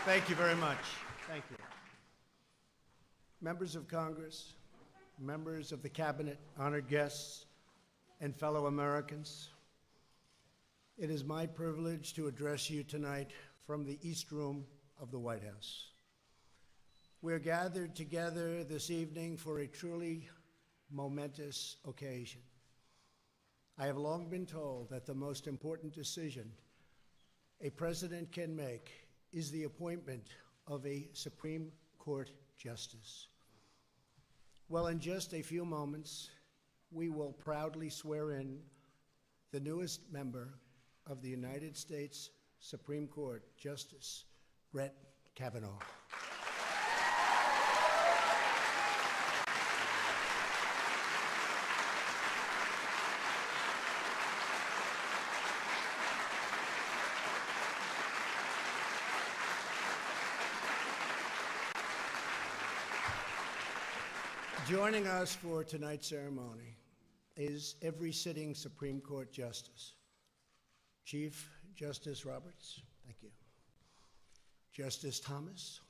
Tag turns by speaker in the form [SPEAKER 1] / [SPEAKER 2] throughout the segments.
[SPEAKER 1] Thank you very much. Thank you. Members of Congress, members of the Cabinet, honored guests, and fellow Americans, it is my privilege to address you tonight from the East Room of the White House. We are gathered together this evening for a truly momentous occasion. I have long been told that the most important decision a president can make is the appointment of a Supreme Court justice. Well, in just a few moments, we will proudly swear in the newest member of the United States Supreme Court, Justice Brett Kavanaugh. Joining us for tonight's ceremony is every sitting Supreme Court justice. Chief Justice Roberts, thank you. Justice Thomas,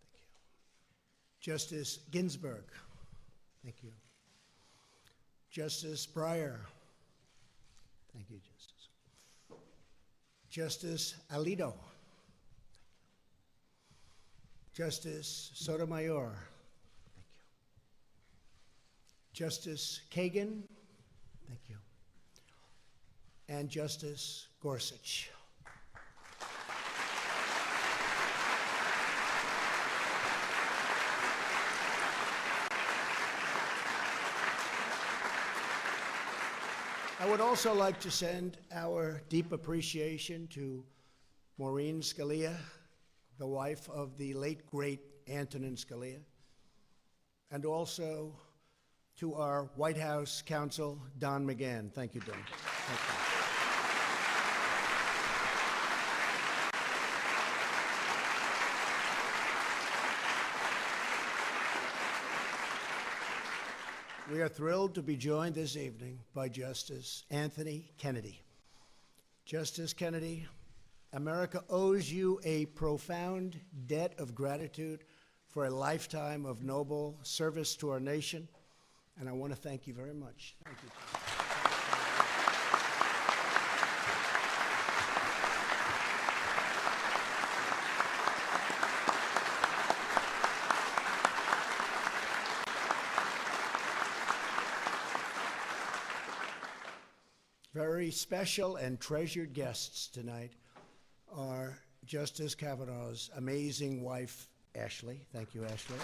[SPEAKER 1] thank you. Justice Ginsburg, thank you. Justice Breyer, thank you, Justice. Justice Alito, Justice Sotomayor, Justice Kagan, thank you, and Justice Gorsuch. I would also like to send our deep appreciation to Maureen Scalia, the wife of the late, great Antonin Scalia, and also to our White House counsel, Don McGahn. Thank you, Don. Thank you. We are thrilled to be joined this evening by Justice Anthony Kennedy. Justice Kennedy, America owes you a profound debt of gratitude for a lifetime of noble service to our nation. And I want to thank you very much. Thank you. Very special and treasured guests tonight are Justice Kavanaugh's amazing wife, Ashley. Thank you, Ashley.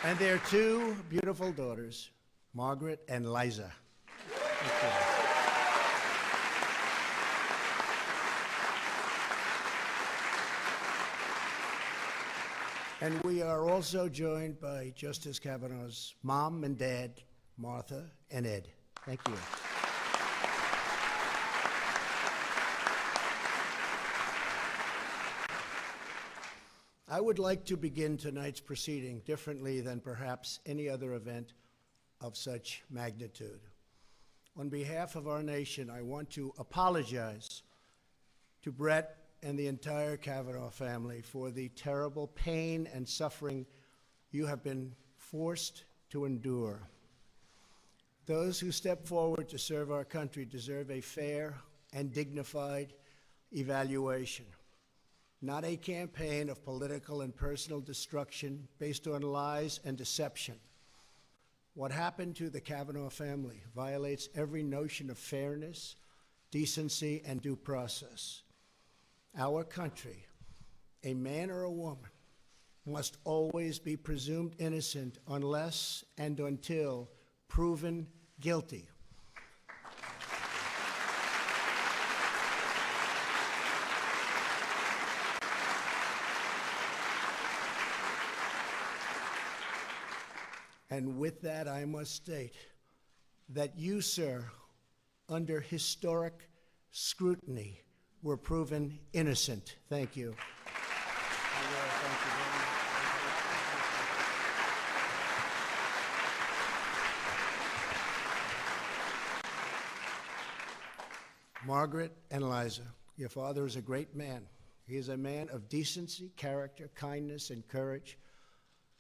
[SPEAKER 1] And their two beautiful daughters, Margaret and Liza. And we are also joined by Justice Kavanaugh's mom and dad, Martha and Ed. Thank you. I would like to begin tonight's proceeding differently than perhaps any other event of such magnitude. On behalf of our nation, I want to apologize to Brett and the entire Kavanaugh family for the terrible pain and suffering you have been forced to endure. Those who step forward to serve our country deserve a fair and dignified evaluation, not a campaign of political and personal destruction based on lies and deception. What happened to the Kavanaugh family violates every notion of fairness, decency, and due process. Our country, a man or a woman, must always be presumed innocent unless and until proven guilty. And with that, I must state that you, sir, under historic scrutiny, were proven innocent. Thank you. Thank you very much. Margaret and Liza, your father is a great man. He is a man of decency, character, kindness, and courage,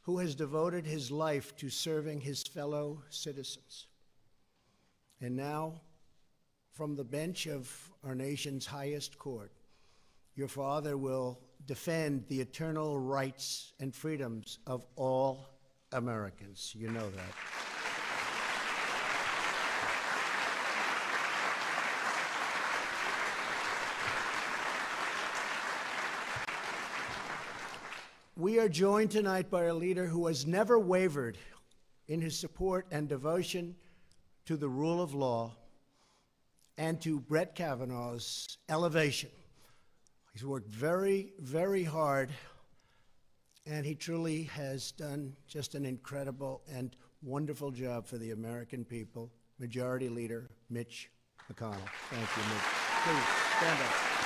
[SPEAKER 1] who has devoted his life to serving his fellow citizens. And now, from the bench of our nation's highest court, your father will defend the eternal rights and freedoms of all Americans. You know that. We are joined tonight by a leader who has never wavered in his support and devotion to the rule of law and to Brett Kavanaugh's elevation. He's worked very, very hard, and he truly has done just an incredible and wonderful job for the American people. Majority Leader Mitch McConnell. Thank you, Mitch. Please, stand up.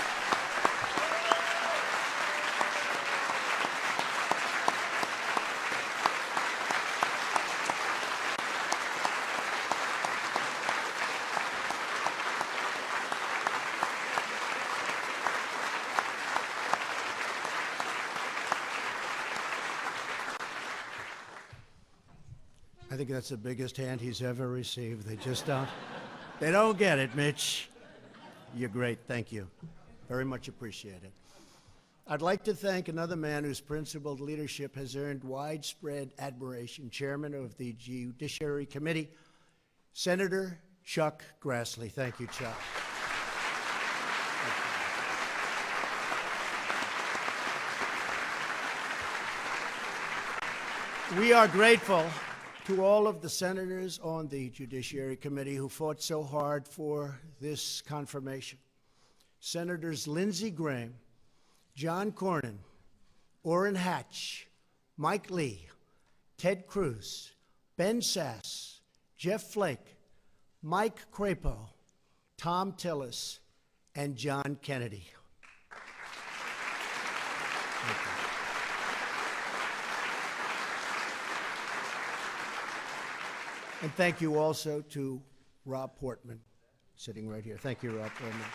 [SPEAKER 1] I think that's the biggest hand he's ever received. They just they don't get it, Mitch. You're great, thank you. Very much appreciated. I'd like to thank another man whose principled leadership has earned widespread admiration, Chairman of the Judiciary Committee, Senator Chuck Grassley. Thank you, Chuck. We are grateful to all of the senators on the Judiciary Committee who fought so hard for this confirmation. Senators Lindsey Graham, John Cornyn, Orrin Hatch, Mike Lee, Ted Cruz, Ben Sasse, Jeff Flake, Mike Crapo, Tom Tillis, and John Kennedy. Thank you. And thank you also to Rob Portman, sitting right here. Thank you, Rob Portman.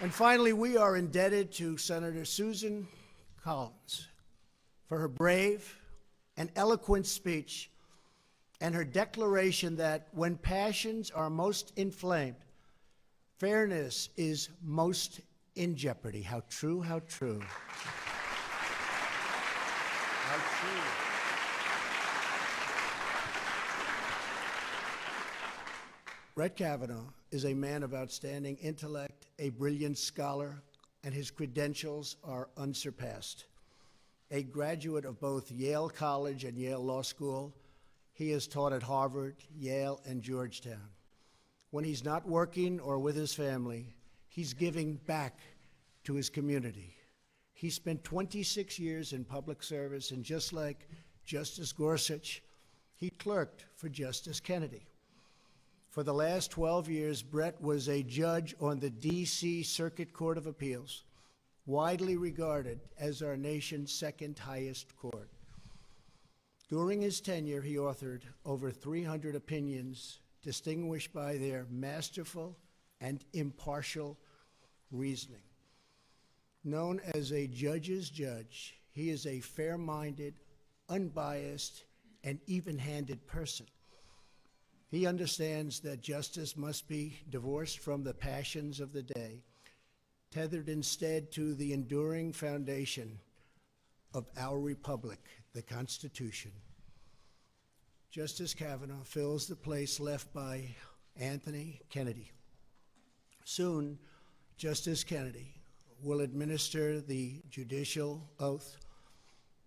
[SPEAKER 1] And finally, we are indebted to Senator Susan Collins for her brave and eloquent speech and her declaration that when passions are most inflamed, fairness is most in jeopardy. How true, how true. Brett Kavanaugh is a man of outstanding intellect, a brilliant scholar, and his credentials are unsurpassed. A graduate of both Yale College and Yale Law School, he has taught at Harvard, Yale, and Georgetown. When he's not working or with his family, he's giving back to his community. He spent 26 years in public service, and just like Justice Gorsuch, he clerked for Justice Kennedy. For the last 12 years, Brett was a judge on the D.C. Circuit Court of Appeals, widely regarded as our nation's second highest court. During his tenure, he authored over 300 opinions distinguished by their masterful and impartial reasoning. Known as a judge's judge, he is a fair-minded, unbiased, and even-handed person. He understands that justice must be divorced from the passions of the day, tethered instead to the enduring foundation of our republic, the Constitution. Justice Kavanaugh fills the place left by Anthony Kennedy. Soon, Justice Kennedy will administer the judicial oath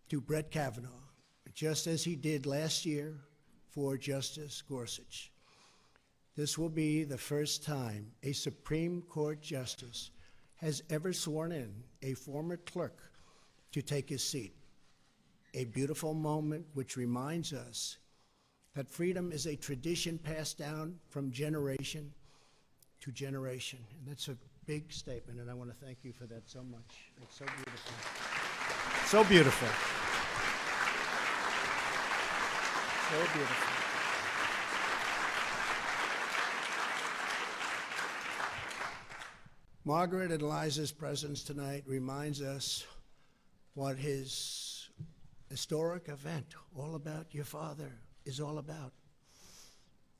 [SPEAKER 1] to Brett Kavanaugh, just as he did last year for Justice Gorsuch. This will be the first time a Supreme Court justice has ever sworn in a former clerk to take his seat. A beautiful moment which reminds us that freedom is a tradition passed down from generation to generation. And that's a big statement, and I want to thank you for that so much. It's so beautiful. So beautiful. So beautiful. Margaret and Liza's presence tonight reminds us what his historic event, All About Your Father, is all about.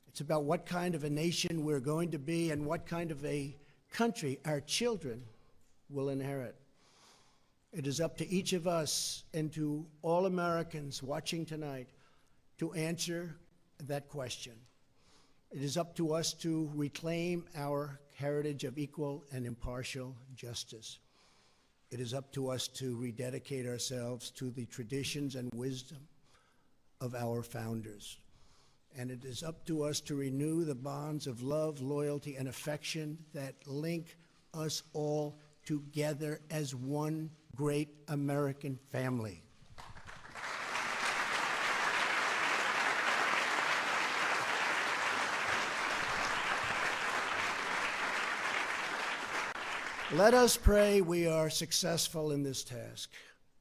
[SPEAKER 1] It's about what kind of a nation we're going to be and what kind of a country our children will inherit. It is up to each of us and to all Americans watching tonight to answer that question. It is up to us to reclaim our heritage of equal and impartial justice. It is up to us to rededicate ourselves to the traditions and wisdom of our founders. And it is up to us to renew the bonds of love, loyalty, and affection that link us all together as one great American family. Let us pray we are successful in this task,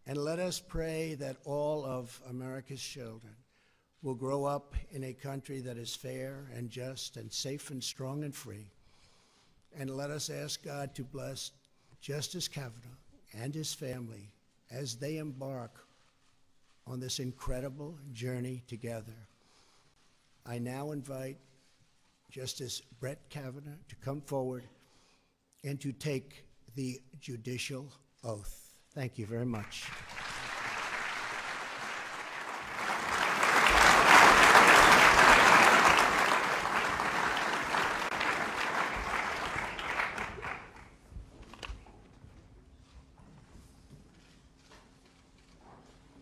[SPEAKER 1] and let us pray that all of America's children will grow up in a country that is fair and just and safe and strong and free. And let us ask God to bless Justice Kavanaugh and his family as they embark on this incredible journey together. I now invite Justice Brett Kavanaugh to come forward and to take the judicial oath. Thank you very much.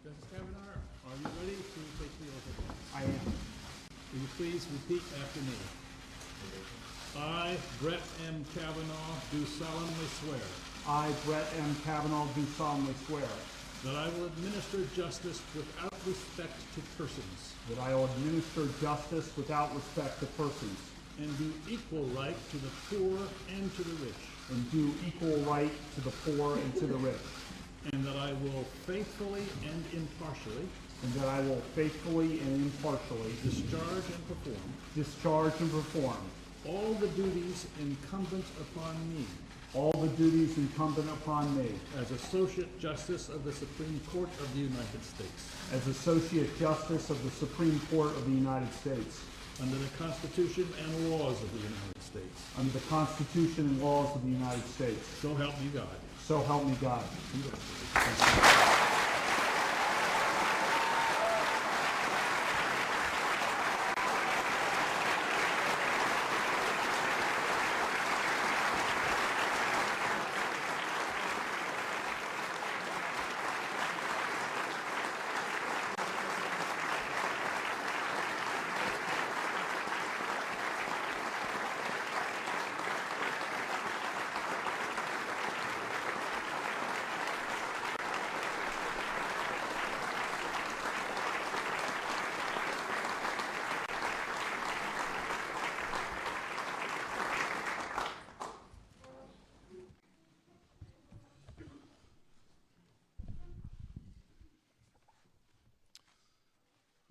[SPEAKER 2] Justice Kavanaugh, are you ready to take the oath of office?
[SPEAKER 3] I am.
[SPEAKER 2] Will you please repeat after me? I, Brett M. Kavanaugh, do solemnly swear
[SPEAKER 3] I, Brett M. Kavanaugh, do solemnly swear
[SPEAKER 2] that I will administer justice without respect to persons
[SPEAKER 3] that I will administer justice without respect to persons
[SPEAKER 2] and do equal right to the poor and to the rich,
[SPEAKER 3] and do equal right to the poor and to the rich,
[SPEAKER 2] and that I will faithfully and impartially
[SPEAKER 3] and that I will faithfully and impartially
[SPEAKER 2] discharge and perform all the duties incumbent upon me as Associate Justice of the Supreme Court of the United States,
[SPEAKER 3] as Associate Justice of the Supreme Court of the United States,
[SPEAKER 2] under the Constitution and laws of the United States.
[SPEAKER 3] under the Constitution and laws of the United States.
[SPEAKER 2] So help me God.
[SPEAKER 3] So help me God.
[SPEAKER 2] Congratulations.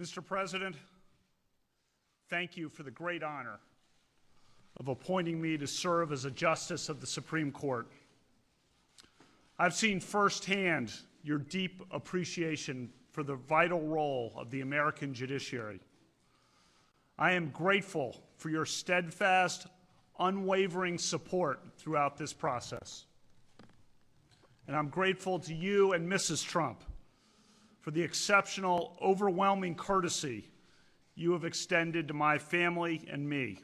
[SPEAKER 3] Mr. President, thank you for the great honor of appointing me to serve as a Justice of the Supreme Court. I've seen firsthand your deep appreciation for the vital role of the American judiciary. I am grateful for your steadfast, unwavering support throughout this process. And I'm grateful to you and Mrs. Trump for the exceptional, overwhelming courtesy you have extended to my family and me.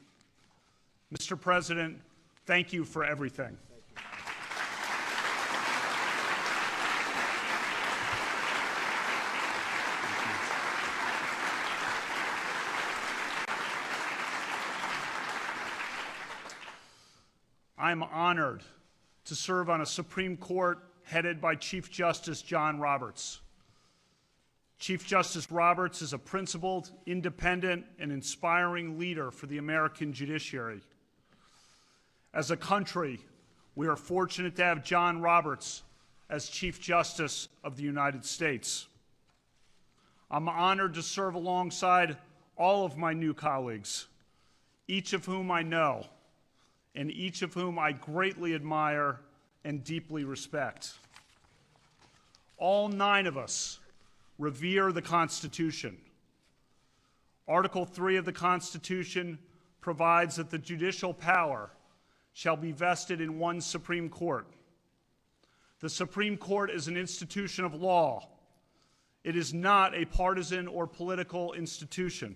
[SPEAKER 3] Mr. President, thank you for everything. I'm honored to serve on a Supreme Court headed by Chief Justice John Roberts. Chief Justice Roberts is a principled, independent, and inspiring leader for the American judiciary. As a country, we are fortunate to have John Roberts as Chief Justice of the United States. I'm honored to serve alongside all of my new colleagues, each of whom I know and each of whom I greatly admire and deeply respect. All 9 of us revere the Constitution. Article 3 of the Constitution provides that the judicial power shall be vested in one Supreme Court. The Supreme Court is an institution of law. It is not a partisan or political institution.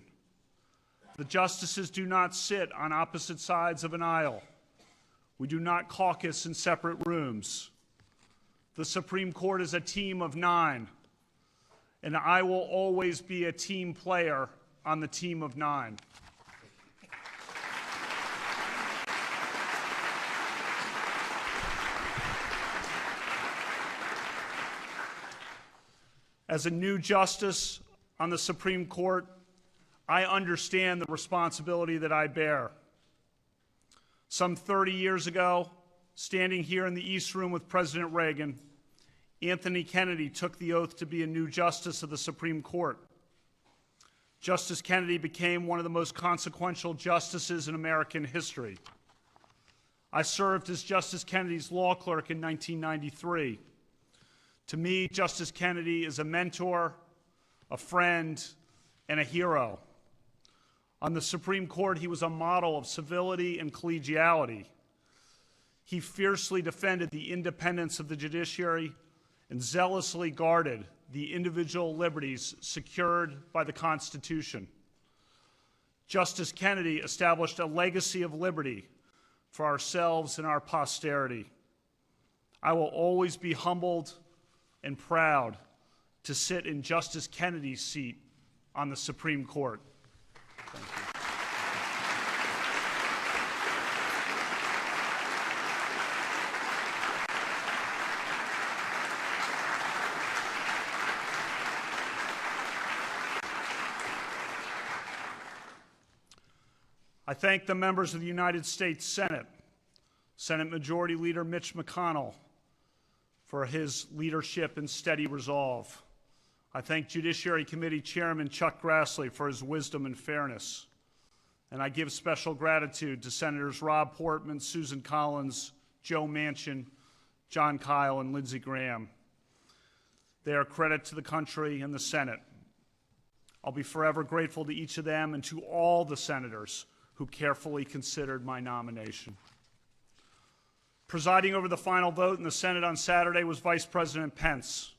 [SPEAKER 3] The justices do not sit on opposite sides of an aisle. We do not caucus in separate rooms. The Supreme Court is a team of 9, and I will always be a team player on the team of 9. As a new justice on the Supreme Court, I understand the responsibility that I bear. Some 30 years ago, standing here in the East Room with President Reagan, Anthony Kennedy took the oath to be a new justice of the Supreme Court. Justice Kennedy became one of the most consequential justices in American history. I served as Justice Kennedy's law clerk in 1993. To me, Justice Kennedy is a mentor, a friend, and a hero. On the Supreme Court, he was a model of civility and collegiality. He fiercely defended the independence of the judiciary and zealously guarded the individual liberties secured by the Constitution. Justice Kennedy established a legacy of liberty for ourselves and our posterity. I will always be humbled and proud to sit in Justice Kennedy's seat on the Supreme Court. Thank you. I thank the members of the United States Senate, Senate Majority Leader Mitch McConnell, for his leadership and steady resolve. I thank Judiciary Committee Chairman Chuck Grassley for his wisdom and fairness. And I give special gratitude to Senators Rob Portman, Susan Collins, Joe Manchin, John Kyle, and Lindsey Graham. They are a credit to the country and the Senate. I'll be forever grateful to each of them and to all the senators who carefully considered my nomination. Presiding over the final vote in the Senate on Saturday was Vice President Pence.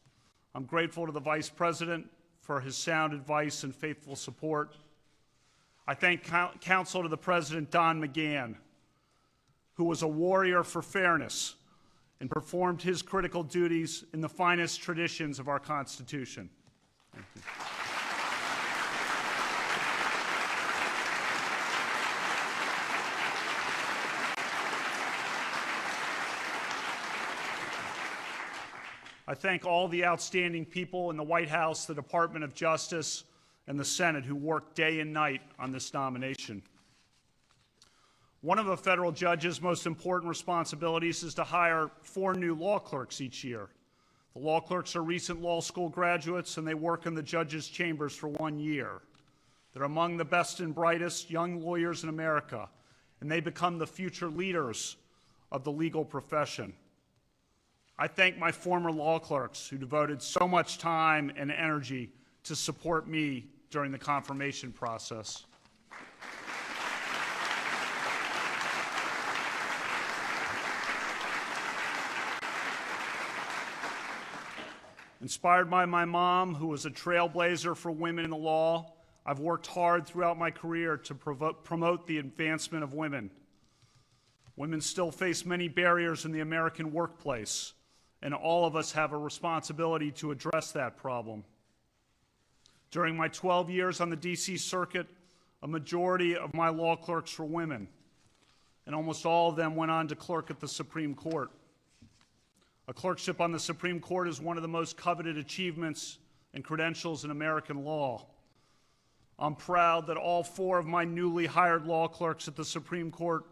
[SPEAKER 3] I'm grateful to the Vice President for his sound advice and faithful support. I thank counsel to the President, Don McGahn, who was a warrior for fairness and performed his critical duties in the finest traditions of our Constitution. Thank you. I thank all the outstanding people in the White House, the Department of Justice, and the Senate who worked day and night on this nomination. One of a federal judge's most important responsibilities is to hire 4 new law clerks each year. The law clerks are recent law school graduates, and they work in the judge's chambers for 1 year. They're among the best and brightest young lawyers in America, and they become the future leaders of the legal profession. I thank my former law clerks who devoted so much time and energy to support me during the confirmation process. Inspired by my mom, who was a trailblazer for women in the law, I've worked hard throughout my career to promote the advancement of women. Women still face many barriers in the American workplace, and all of us have a responsibility to address that problem. During my 12 years on the D.C. Circuit, a majority of my law clerks were women, and almost all of them went on to clerk at the Supreme Court. A clerkship on the Supreme Court is one of the most coveted achievements and credentials in American law. I'm proud that all 4 of my newly hired law clerks at the Supreme Court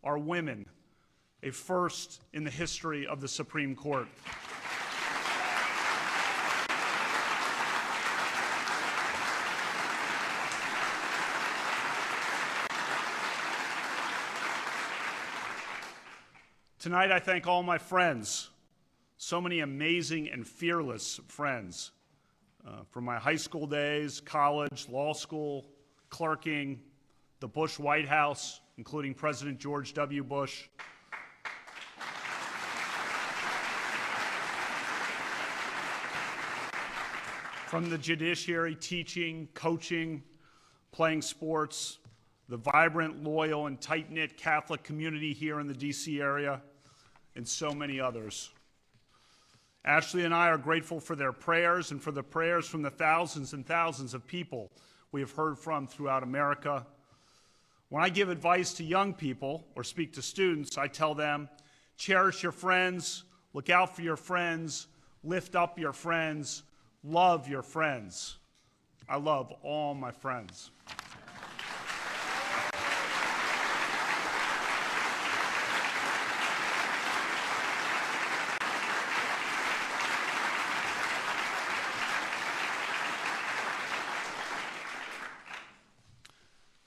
[SPEAKER 3] are women, a first in the history of the Supreme Court. Tonight, I thank all my friends, so many amazing and fearless friends, from my high school days, college, law school, clerking, the Bush White House, including President George W. Bush. From the judiciary, teaching, coaching, playing sports, the vibrant, loyal, and tight-knit Catholic community here in the D.C. area, and so many others. Ashley and I are grateful for their prayers and for the prayers from the thousands and thousands of people we have heard from throughout America. When I give advice to young people or speak to students, I tell them, cherish your friends, look out for your friends, lift up your friends, love your friends. I love all my friends.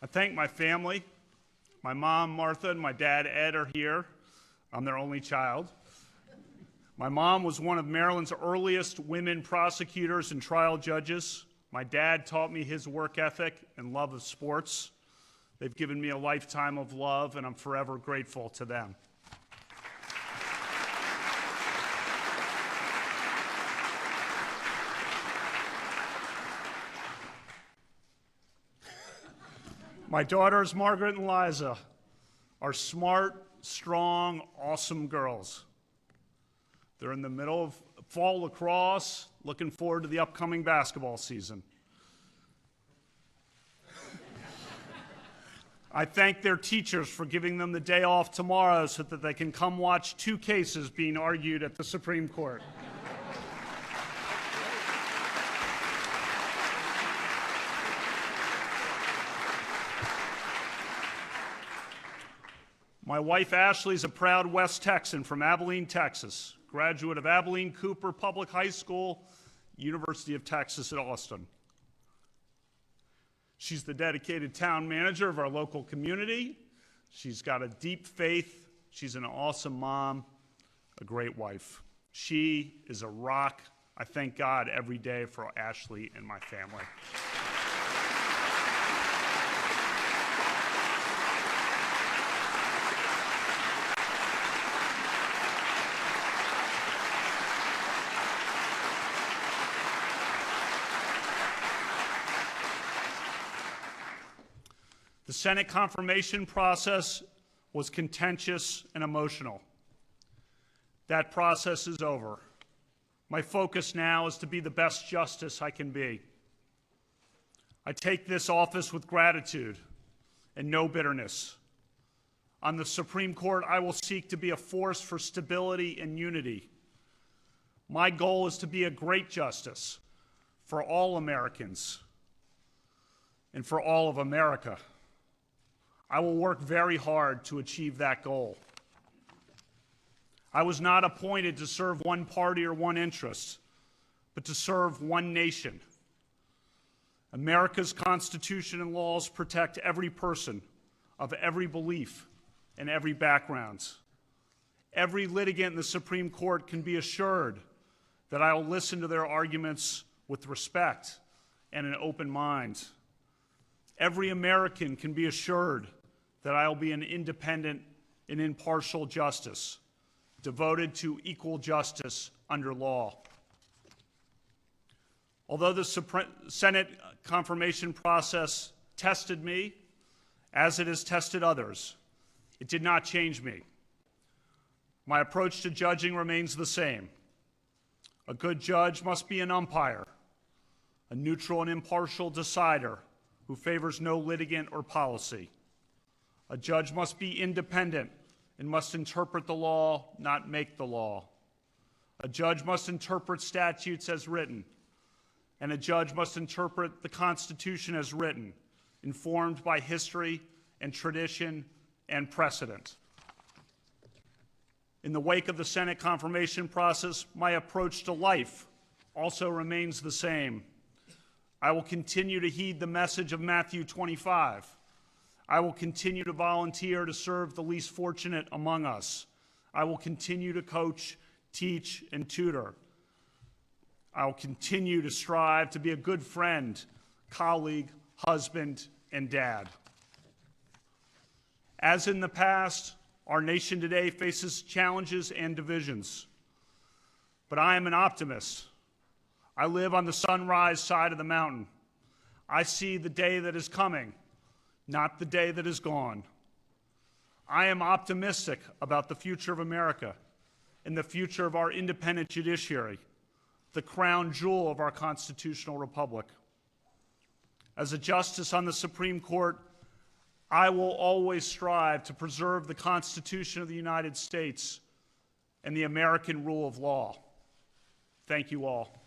[SPEAKER 3] I thank my family. My mom, Martha, and my dad, Ed, are here. I'm their only child. My mom was one of Maryland's earliest women prosecutors and trial judges. My dad taught me his work ethic and love of sports. They've given me a lifetime of love, and I'm forever grateful to them. My daughters, Margaret and Liza, are smart, strong, awesome girls. They're in the middle of fall lacrosse, looking forward to the upcoming basketball season. I thank their teachers for giving them the day off tomorrow so that they can come watch 2 cases being argued at the Supreme Court. My wife, Ashley, is a proud West Texan from Abilene, Texas, graduate of Abilene Cooper Public High School, University of Texas at Austin. She's the dedicated town manager of our local community. She's got a deep faith. She's an awesome mom, a great wife. She is a rock. I thank God every day for Ashley and my family. The Senate confirmation process was contentious and emotional. That process is over. My focus now is to be the best justice I can be. I take this office with gratitude and no bitterness. On the Supreme Court, I will seek to be a force for stability and unity. My goal is to be a great justice for all Americans and for all of America. I will work very hard to achieve that goal. I was not appointed to serve one party or one interest, but to serve one nation. America's Constitution and laws protect every person of every belief and every background. Every litigant in the Supreme Court can be assured that I will listen to their arguments with respect and an open mind. Every American can be assured that I will be an independent and impartial justice, devoted to equal justice under law. Although the Senate confirmation process tested me, as it has tested others, it did not change me. My approach to judging remains the same. A good judge must be an umpire, a neutral and impartial decider who favors no litigant or policy. A judge must be independent and must interpret the law, not make the law. A judge must interpret statutes as written, and a judge must interpret the Constitution as written, informed by history and tradition and precedent. In the wake of the Senate confirmation process, my approach to life also remains the same. I will continue to heed the message of Matthew 25. I will continue to volunteer to serve the least fortunate among us. I will continue to coach, teach, and tutor. I will continue to strive to be a good friend, colleague, husband, and dad. As in the past, our nation today faces challenges and divisions. But I am an optimist. I live on the sunrise side of the mountain. I see the day that is coming, not the day that is gone. I am optimistic about the future of America and the future of our independent judiciary, the crown jewel of our constitutional republic. As a justice on the Supreme Court, I will always strive to preserve the Constitution of the United States and the American rule of law. Thank you all.